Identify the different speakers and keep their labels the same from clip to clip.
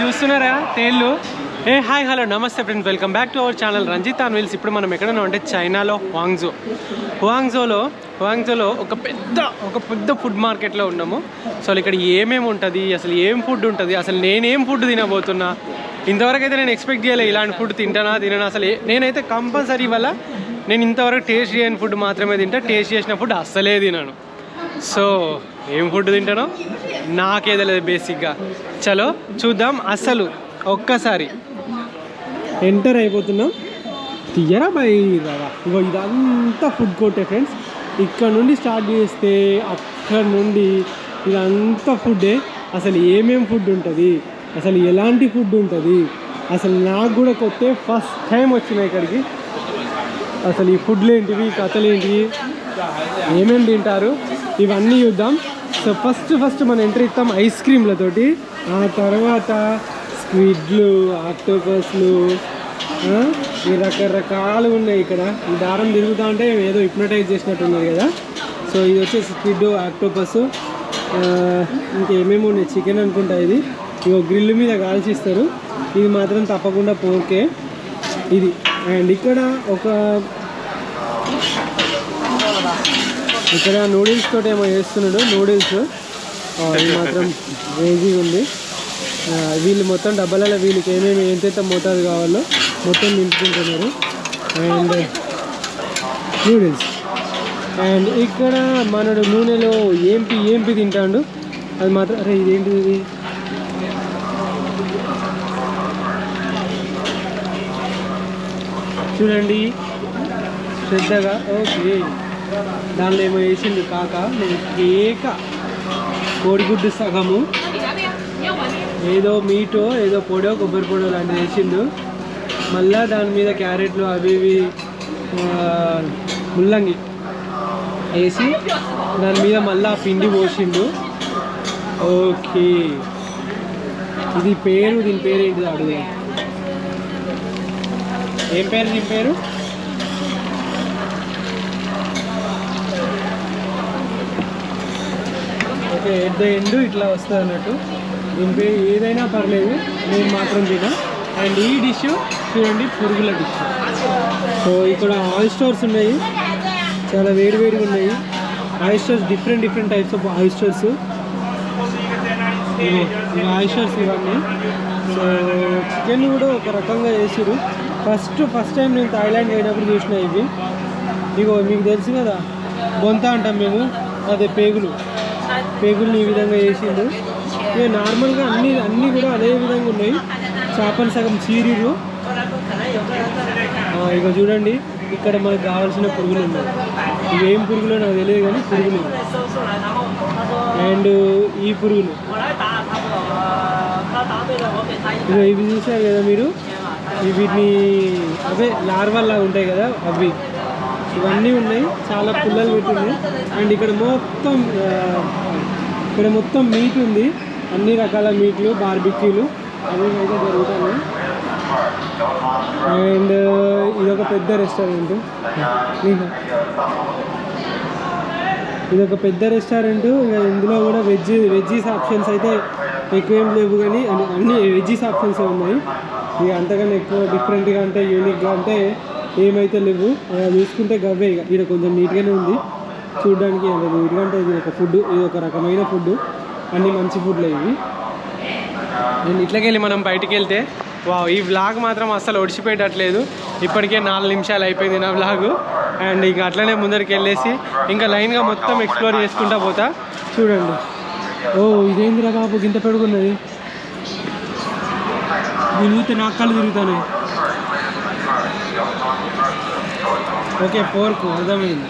Speaker 1: చూస్తున్నారా తేళ్ళు. Hi hello namaste friends, welcome back to our channel Ranjith on wheels. ఇప్పుడు మనం ఎక్కడన్నా అంటే చైనాలో హువాంగ్జోలో ఒక పెద్ద ఫుడ్ మార్కెట్లో ఉన్నాము. సో ఇక్కడ ఏమేమి ఉంటుంది, అసలు ఏం ఫుడ్ ఉంటుంది, అసలు నేనేం ఫుడ్ తినబోతున్నా, ఇంతవరకు అయితే నేను ఎక్స్పెక్ట్ చేయలేదు ఇలాంటి ఫుడ్ తిననా అసలు నేనైతే కంపల్సరీ వల్ల నేను ఇంతవరకు టేస్ట్ చేయని ఫుడ్ మాత్రమే తింటా. టేస్ట్ చేసిన ఫుడ్ అస్సలే తినను. సో ఏం ఫుడ్ తింటానో నాకే తెలియదు బేసిక్గా. చలో చూద్దాం. అసలు ఒక్కసారి ఎంటర్ అయిపోతున్నాం. తీయరా బై రావా. ఇగో ఇదంతా ఫుడ్ కోర్టే ఫ్రెండ్స్. ఇక్కడ నుండి స్టార్ట్ చేస్తే అక్కడ నుండి ఇదంతా ఫుడ్డే. అసలు ఏమేం ఫుడ్ ఉంటుంది, అసలు ఎలాంటి ఫుడ్ ఉంటుంది, అసలు నాకు కూడా కొత్త ఫస్ట్ టైం వచ్చినాయి ఇక్కడికి. అసలు ఈ ఫుడ్లు ఏంటివి, కథలు ఏంటివి, ఏమేమి తింటారు, ఇవన్నీ చూద్దాం. సో ఫస్ట్ మనం ఎంట్రీ ఇస్తాం ఐస్ క్రీమ్లతోటి. ఆ తర్వాత స్క్విడ్లు, ఆక్టోపస్లు, ఈ రకరకాలు ఉన్నాయి ఇక్కడ. ఈ దారం తిరుగుతూ ఉంటే ఏదో హిప్నటైజ్ చేసినట్టు ఉన్నది కదా. సో ఇది వచ్చేసి స్క్విడ్, ఆక్టోపస్, ఇంకేమేమి ఉన్నాయి, చికెన్ అనుకుంటా. ఇది ఇగో గ్రిల్ మీద కాల్చిస్తారు. ఇది మాత్రం తప్పకుండా పోర్కే ఇది. అండ్ ఇక్కడ నూడిల్స్ తోటి ఏమో చేస్తున్నాడు. నూడిల్స్ ఇది మాత్రం వేజీగా ఉంది. వీళ్ళు మొత్తం డబ్బాలలో వీళ్ళకి ఏమేమి ఎంతైతే మోతాదు కావాలో మొత్తం నింపుకుంటున్నారు. And noodles. అండ్ ఇక్కడ మనడు నూనెలో ఏంపి తింటాడు. అది మాత్రం అరే ఇదేంటిది, ఇది చూడండి శ్రద్ధగా. ఓకే, దానిలో ఏమో వేసిండు కాక కేక, కోడిగుడ్డు సగము, ఏదో మీటో ఏదో పొడో కొబ్బరి పొడో లాంటిది వేసిండు. మళ్ళా దాని మీద క్యారెట్లు అవి ఇవి ముల్లంగి వేసి దాని మీద మళ్ళీ పిండి పోసిండు. ఓకే, దీని పేరు ఏంటిది అడుగు. ఏం పేరు దీని పేరు? ఓకే, ఎట్ ద ఎండ్ ఇట్లా వస్తుంది అన్నట్టు. దీని పేరు ఏదైనా పర్లేదు, నేను మాత్రం తినా. అండ్ ఈ డిష్ చూడండి, పురుగుల డిష్. సో ఇక్కడ ఆయిస్టర్స్ ఉన్నాయి, చాలా వేడిగా ఉన్నాయి. Oysters different types of oysters. Oysters ఇవన్నీ. సో చికెన్ కూడా ఒక రకంగా వేసిరు. ఫస్ట్ టైం నేను థాయిలాండ్ పోయినప్పుడు చూసిన ఇవి. ఇగో మీకు తెలుసు కదా బొంత అంటాం మేము, అదే పేగుల్ని ఈ విధంగా వేసిండు. ఇక నార్మల్గా అన్నీ కూడా అదే విధంగా ఉన్నాయి. చేపలు సగం చీరీలు. ఇక చూడండి, ఇక్కడ మనకు కావాల్సిన పురుగులు ఉన్నాయి. ఇవేం పురుగులో నాకు తెలియదు కానీ పురుగులు. అండ్ ఈ పురుగులు ఇక ఇవి చూసారు కదా మీరు, వీటిని అవే లార్వాల్లా ఉంటాయి కదా అవి, ఇవన్నీ ఉన్నాయి. చాలా పుల్లలు పెట్టింది. అండ్ ఇక్కడ మొత్తం మీట్ ఉంది, అన్ని రకాల మీట్లు, బార్బిక్యూలు అవి అయితే జరుగుతాయి. అండ్ ఇదొక పెద్ద రెస్టారెంట్. ఇక ఇందులో కూడా వెజ్జీస్ ఆప్షన్స్ అయితే ఎక్కువేం లేవు, కానీ అన్ని వెజ్జీస్ ఆప్షన్స్ ఉన్నాయి. ఇక అంతకన్నా ఎక్కువ డిఫరెంట్గా అంటే యూనిక్గా అంటే ఏమైతే లేవు. చూసుకుంటే గవ్వే. ఇక ఇక్కడ కొంచెం నీట్గానే ఉంది చూడడానికి. నీట్గా అంటే ఇది ఒక ఫుడ్, ఇది ఒక రకమైన ఫుడ్, అన్నీ మంచి ఫుడ్లే ఇవి. నేను ఇట్లకెళ్ళి మనం బయటికి వెళ్తే ఈ వ్లాగ్ మాత్రం అస్సలు ఒడిచిపెట్టట్లేదు. ఇప్పటికే 4 నిమిషాలు అయిపోయింది నా వ్లాగు. అండ్ ఇంకా అట్లనే ముందరికి వెళ్ళేసి ఇంకా లైన్గా మొత్తం ఎక్స్ప్లోర్ చేసుకుంటా పోతా. చూడండి, ఇదేందిరా బాబు గింత పెడుకున్నది, తిరిగితే నాకు కళ్ళు తిరుగుతాను. ఓకే, పోర్కు అర్థమైంది.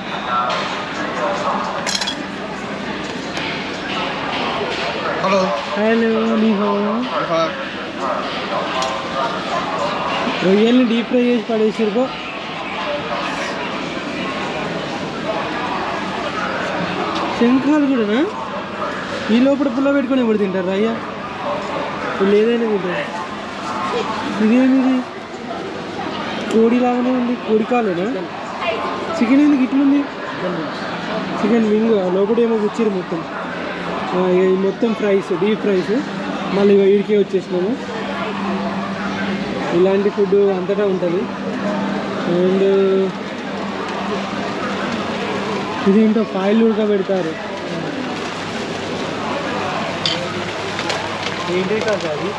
Speaker 2: హలో
Speaker 1: నీహో. రొయ్యల్ని డీప్ ఫ్రై చేసి పడేసిరుకో. శంఖాలు కూడానా? ఈ లోపల పుల్ల పెట్టుకొని ఎవరు తింటారు అయ్యా? వీళ్ళు ఏదైనా తింటారు. ఇదేమిది? కోడిలాగానే ఉంది. కోడి కాలేనా? చికెన్ ఎందుకు ఇట్లుంది? చికెన్ వింగ్ లోపల ఏమో కూర్చిరు మొత్తం. మొత్తం ఫ్రైస్, డీప్ ఫ్రైస్. మళ్ళీ వీడికే వచ్చేసినాము. ఇలాంటి ఫుడ్ అంతటా ఉంటుంది. అండ్ ఇదేంటో ఫాయిల్ ఉడకబెడతారు. ఏంటి కాదు అది,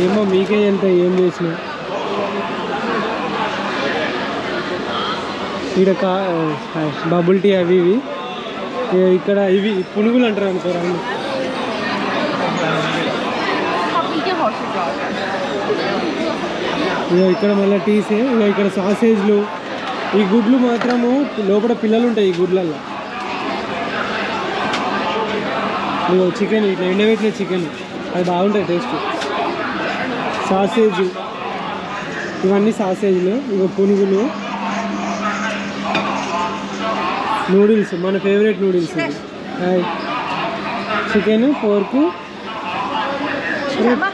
Speaker 1: ఏమో మీకే ఎంత ఏం చేసినా. ఇక్కడ బబుల్ టీ అవి ఇవి. ఇక్కడ ఇవి పునుగులు అంటారు అనుకోరా. ఇక్కడ మళ్ళీ టీసే. ఇక్కడ సాసేజ్లు, ఈ గుడ్లు మాత్రము లోపల పిల్లలు ఉంటాయి ఈ గుడ్లల్లో. ఇగో చికెన్, ఇట్లా ఎండబెట్టిన చికెన్, అది బాగుంటాయి టేస్ట్. సాసేజ్, ఇవన్నీ సాసేజ్లు. ఇగో పునుగులు, నూడిల్స్, మన ఫేవరెట్ నూడిల్స్. చికెన్, పోర్కు,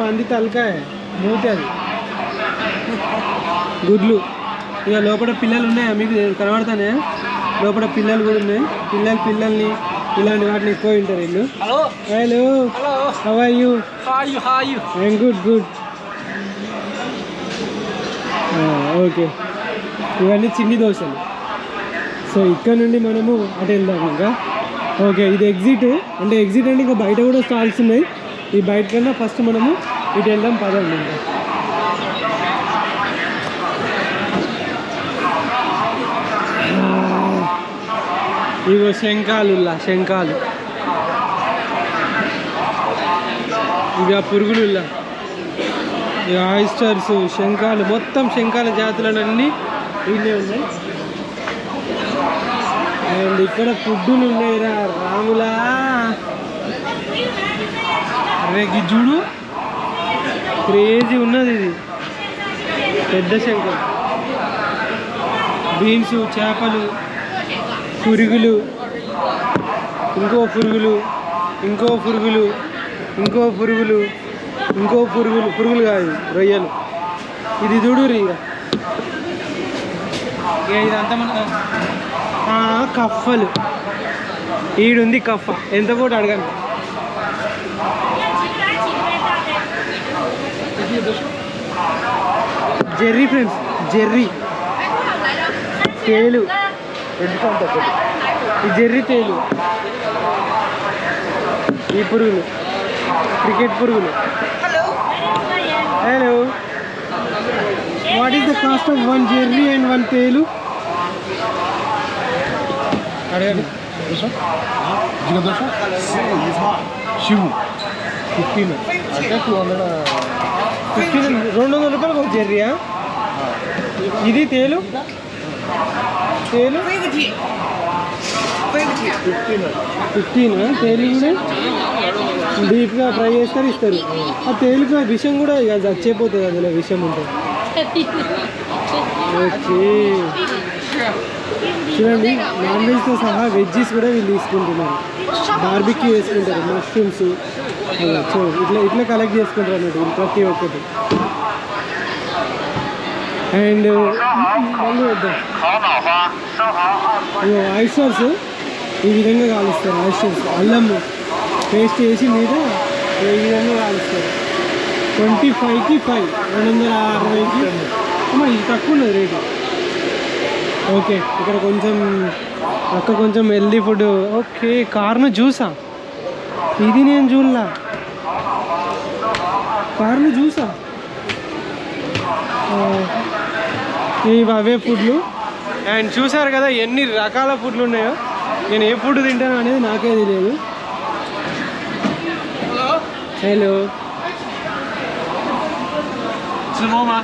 Speaker 1: పంది తలకాయ, మూతి, అది గుడ్లు. ఇక లోపల పిల్లలు ఉన్నాయా మీకు కనబడతానే? లోపల పిల్లలు కూడా ఉన్నాయి. పిల్లల్ని ఇలాంటి వాటిని ఎక్కువ తింటారు వీళ్ళు. Hello, how are you? I'm good. Okay, ఇవన్నీ చిన్ని దోశలు. సో ఇక్కడ నుండి మనము అటు వెళ్దాం ఇంకా. ఓకే, ఇది ఎగ్జిట్. అంటే ఎగ్జిట్ అంటే ఇంకా బయట కూడా స్టాల్స్ ఉన్నాయి. ఈ బయట కన్నా ఫస్ట్ మనము ఇటు వెళ్దాం, పదండి. ఇంకా ఇగో శంఖాలు, ఇక పురుగులుల్లా, ఇక ఆయిస్టర్స్, శంఖాలు, మొత్తం శంఖాల జాతులన్నీ ఇవన్నీ ఉన్నాయి. అండ్ ఇక్కడ ఫుడ్డులు ఉన్నాయిరా రాములా. అరే చూడు, క్రేజీ ఉన్నది ఇది. పెద్ద శంఖం, బీన్స్, చేపలు, పురుగులు, ఇంకో పురుగులు కాదు, రొయ్యలు. ఇది చూడు ఇక ఇదంతా మన కఫ్ఫలు. ఈడుంది కఫ, ఎంత కూడా అడగండి. జెర్రీ ఫ్రెండ్స్, జెర్రీ తేలు, ఈ జెర్రీ తేలు, ఈ పురుగులు, క్రికెట్ పురుగులు. Hello, what is the cost of 1 Jerry and 1 తేలు? అడగండి.
Speaker 2: 15 అంటే
Speaker 1: 200 రూపాయలు ఒక జెర్రీయా? ఇది తేలు 15. తేలు కూడా డీప్గా ఫ్రై చేస్తారు, ఇస్తారు. ఆ తేలుగా విషం కూడా ఇక చచ్చిపోతుంది, అందులో విషం ఉంటుంది. ఓకే, చూడండి, నాన్ వెజ్తో సహా వెజ్జెస్ కూడా వీళ్ళు తీసుకుంటున్నారు. బార్బిక్యూ వేసుకుంటారు, మష్రూమ్స్, ఇట్లా కలెక్ట్ చేసుకుంటారు అన్నట్టు వీళ్ళు ప్రతి ఒక్కటి. అండ్ మళ్ళీ వద్దాం, ఆయిస్టర్స్ ఈ విధంగా కాలుస్తారు. ఆయిస్టర్స్ అల్లం పేస్ట్ వేసి మీద ఈ విధంగా కాలుస్తారు. 25కి 5, 260కి. ఇది తక్కువ ఉన్నది రేటు. ఓకే, ఇక్కడ కొంచెం హెల్దీ ఫుడ్. ఓకే, కార్న్ జ్యూసా? ఇది నేను చూడలా. కార్న్ జ్యూసా? ఇవి అవే ఫుడ్లు. అండ్ చూసారు కదా ఎన్ని రకాల ఫుడ్లు ఉన్నాయో. నేను ఏ ఫుడ్ తింటాను అనేది నాకే తెలియదు. హలో, సుమోమా,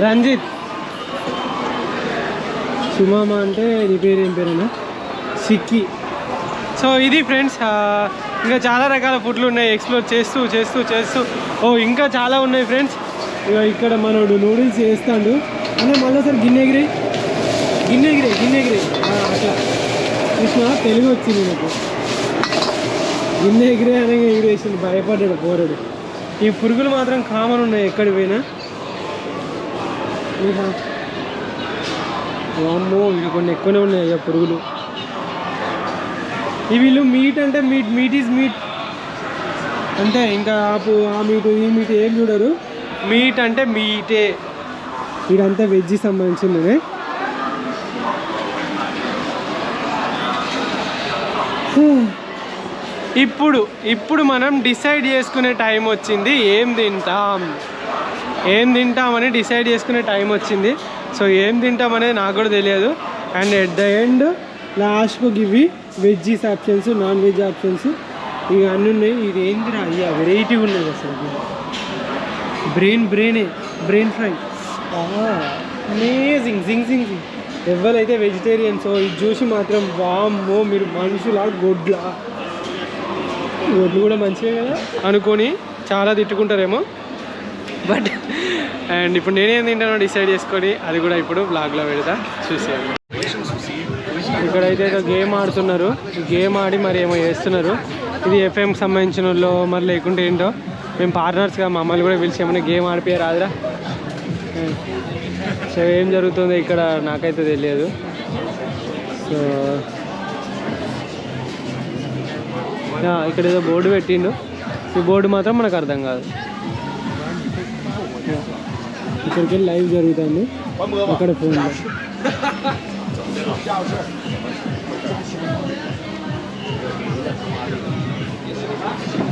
Speaker 1: రంజిత్. సుమామా అంటే నీ పేరు ఏం పేరేనా? సిక్కి. సో ఇది ఫ్రెండ్స్, ఇంకా చాలా రకాల ఫుడ్లు ఉన్నాయి. ఎక్స్ప్లోర్ చేస్తూ ఇంకా చాలా ఉన్నాయి ఫ్రెండ్స్. ఇక ఇక్కడ మనోడు నూడిల్స్ వేస్తాడు అంటే మళ్ళీసారి గిన్నెగిరి అట్లా చూసిన తెలుగు వచ్చింది నాకు. గిన్నెగిరి అనగా ఈడు వేసింది, భయపడ్డాడు పోరాడు. ఈ పురుగులు మాత్రం కామన్ ఉన్నాయి ఎక్కడికి పోయినా. వామ్మో, ఇక కొన్ని ఎక్కువనే ఉన్నాయి ఇక పురుగులు. వీళ్ళు మీట్ అంటే మీట్ ఈజ్ మీట్. అంతే, ఇంకా ఆ మీటు ఈ మీటు ఏం చూడరు. మీట్ అంటే మీటే, ఇదంతా వెజ్ సంబంధించింది. ఇప్పుడు మనం డిసైడ్ చేసుకునే టైం వచ్చింది. ఏం తింటామని డిసైడ్ చేసుకునే టైం వచ్చింది. సో ఏం తింటాం అనేది నాకు కూడా తెలియదు. అండ్ ఎట్ ద ఎండ్ లాస్ట్కు ఇవి veggies options, non veg options ఇవి అన్నీ ఉన్నాయి. ఇది ఏంటిరా అయ్యా, వెరైటీగా ఉన్నది అసలు. బ్రెయిన్ ఫ్రై అమేజింగ్, జింగ్. ఎవరైతే వెజిటేరియన్స్ ఇది చూసి మాత్రం వామ్మో మీరు మనుషులా గొడ్లు కూడా మంచిగా కదా అనుకొని చాలా తిట్టుకుంటారేమో. బట్ అండ్ ఇప్పుడు నేనేం తింటానో డిసైడ్ చేసుకొని అది కూడా ఇప్పుడు బ్లాగ్లో పెడతా, చూసేయండి. ఇక్కడైతే ఏదో గేమ్ ఆడుతున్నారు. గేమ్ ఆడి మరి ఏమో చేస్తున్నారు. ఇది ఎఫ్ఎంకి సంబంధించిన వాళ్ళు మరి లేకుంటే ఏంటో. మేము పార్ట్నర్స్గా మమ్మల్ని కూడా పిలిచి ఏమైనా గేమ్ ఆడిపోయారు రాదురా. సో ఏం జరుగుతుందో ఇక్కడ నాకైతే తెలియదు. సో ఇక్కడ ఏదో బోర్డు పెట్టిండు. ఈ బోర్డు మాత్రం మనకు అర్థం కాదు. ఇక్కడికి వెళ్ళి లైవ్ జరుగుతుంది అక్కడ ఫోన్లో.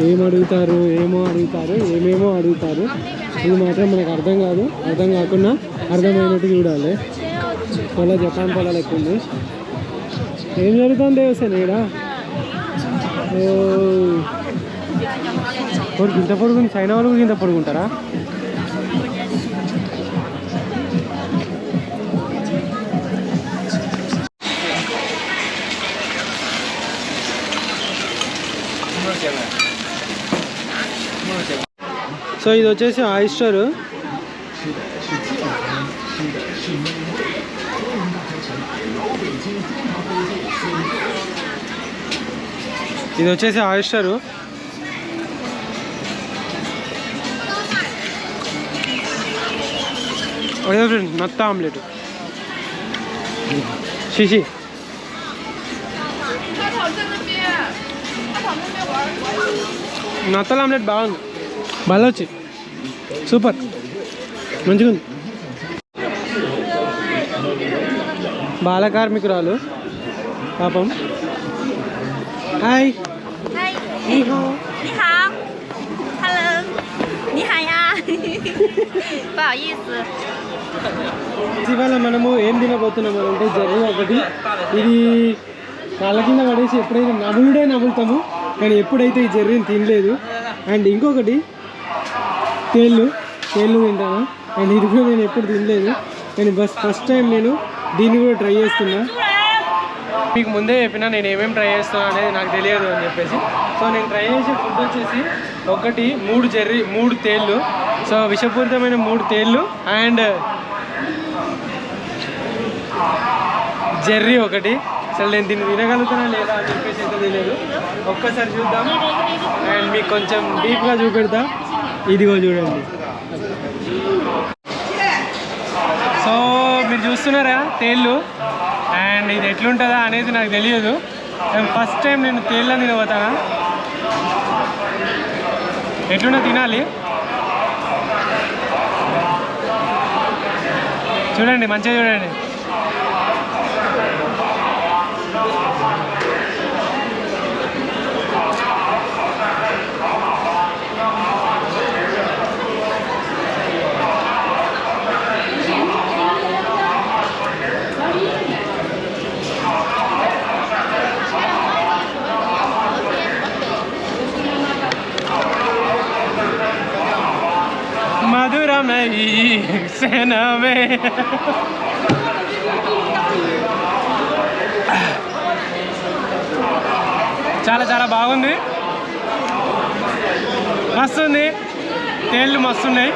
Speaker 1: ఏమేమో అడుగుతారు. ఇది మాత్రం మనకు అర్థం కాదు. అర్థం కాకుండా అర్థమైనట్టు చూడాలి. పొలం జపాన్ పొలాలు ఎక్కువ ఉంది. ఏం జరుగుతుంది దేవసేన ఇక్కడ? ఇంత పొడుగుంది. చైనా వాళ్ళు కూడా ఇంత పొడుగుంటారా? సో ఇది వచ్చేసి ఆయిస్టర్. ఇది వచ్చేసి ఆయిస్టరు. నత్త ఆమ్లెట్ శిశి. నత్తల ఆమ్లెట్ బాగుంది, బాగా వచ్చి సూపర్ మంచిగా ఉంది. బాల కార్మికురాలు పాపం. హాయ్. ఇవాళ మనము ఏం తినబోతున్నాం అంటే జర్నీ ఒకటి. ఇది కాళ్ళ కింద పడేసి ఎప్పుడైతే నవ్వులుతాము, కానీ ఎప్పుడైతే ఈ జర్నీని తినలేదు. అండ్ ఇంకొకటి తేళ్ళు తింటాను. అండ్ ఇది కూడా నేను ఎప్పుడు తినలేదు, కానీ ఫస్ట్ టైం నేను దీన్ని కూడా ట్రై చేస్తున్నా. మీకు ముందే చెప్పినా నేను ఏమేమి ట్రై చేస్తున్నా అనేది నాకు తెలియదు అని చెప్పేసి. సో నేను ట్రై చేసే ఫుడ్ వచ్చేసి ఒకటి 3 తేళ్ళు. సో విషపూరితమైన 3 తేళ్ళు అండ్ జెర్రీ ఒకటి. అసలు నేను దీన్ని తినగలుగుతానా లేదా అని చెప్పేసి అయితే తెలియదు. ఒక్కసారి చూద్దాం అండ్ మీకు కొంచెం డీప్గా చూపెడతా. ఇదిగో చూడండి. సో మీరు చూస్తున్నారా తేళ్ళు, అండ్ ఇది ఎట్లుంటుందా అనేది నాకు తెలియదు. ఫస్ట్ టైం నేను తేళ్ళని తినబోతానా, ఎట్లున్నా తినాలి. చూడండి, మంచిగా చూడండి. మధురమై క్షణమే. చాలా బాగుంది, మస్తుంది. తేళ్ళు మస్తున్నాయి.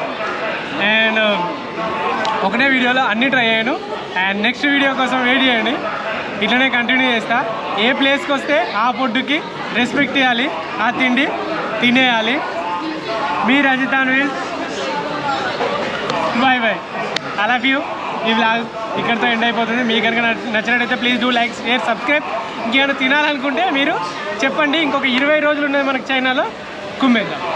Speaker 1: అండ్ ఒకటే వీడియోలో అన్నీ ట్రై అయ్యాను. అండ్ నెక్స్ట్ వీడియో కోసం వెయిట్ చేయండి. ఇట్లనే కంటిన్యూ చేస్తా. ఏ ప్లేస్కి వస్తే ఆ ఫుడ్కి రెస్పెక్ట్ ఇవ్వాలి, ఆ తిండి తినేయాలి. మీ రజితాన్ విల్. బాయ్. I love you. ఈ వ్లాగ్ ఇక్కడితో ఎండ్ అయిపోతుంది. మీకు కనుక నచ్చినట్టయితే please do like, share, subscribe. ఇంకేమైనా తినాలనుకుంటే మీరు చెప్పండి. ఇంకొక 20 రోజులు ఉన్నది మనకు చైనాలో. కుమ్మేద్దాం.